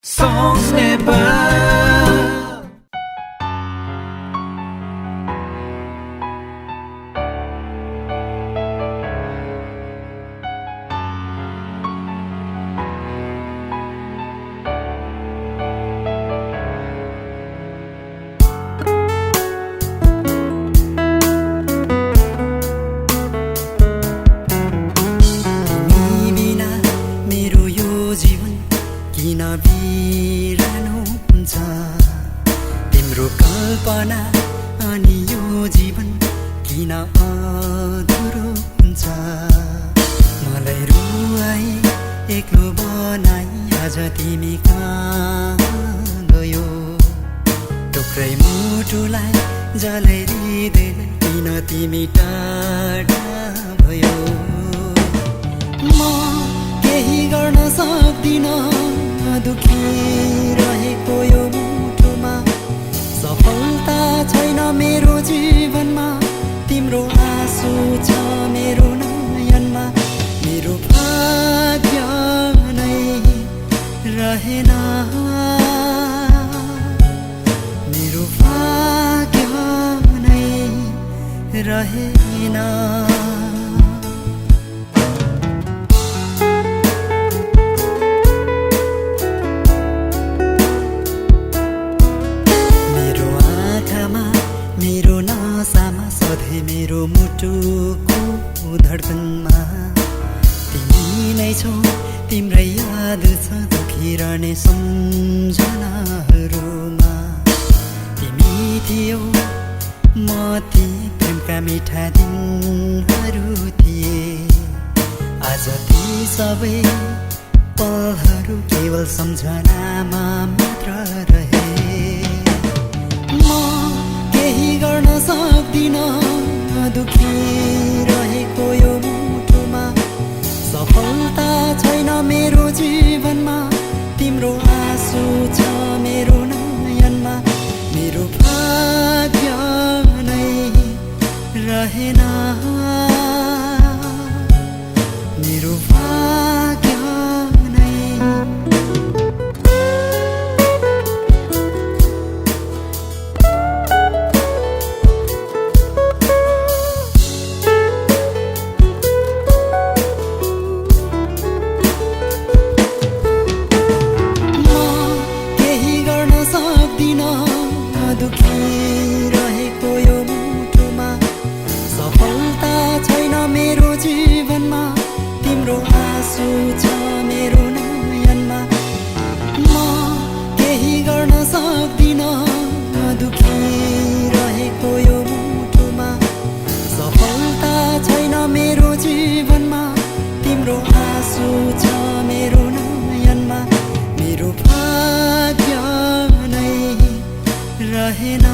Songs Nepal. किन बिरानो हुन्छ तिम्रो कल्पना अनि यो जीवन किन अधुरो हुन्छ मलाई रुवाई एक्लो बनाई आज तिमी कहाँ गयो टुक्रै मुटुलाई जलाइदिँदै किन तिमी टाढा भयो म केही गर्न सक्दिन दुखी रहेको यो मुटुमा सफलता छैन मेरो जीवनमा तिम्रो आँसु छ मेरो नयनमा मेरो भाग्य नै रहेन मेरो भाग्य नै रहेन मेरो नसामा सधैँ मेरो मुटुको धडकनमा तिमी नै छौ तिम्रै याद छ दुखिरहने सम्झनाहरूमा तिमी थियौ म ती प्रेमका मिठा दिनहरू थिए आज ती सबै पलहरू केवल सम्झनामा मात्र रहे केही गर्न सक्दिन दुखी रहेको यो मुटुमा सफलता छैन मेरो जीवनमा तिम्रो आँसु छ मेरो नयनमा मेरो भाग्य नै रहेन मेरो भाग्य नै दुखी रहेको यो मुटुमा सफलता छैन मेरो जीवनमा तिम्रो आँसु छ मेरो नयनमा म केही गर्न सक्दिन दुखी रहेको यो मुटुमा सफलता छैन मेरो जीवनमा तिम्रो आँसु छ मेरो नयनमा मेरो भाग्य नै रहेन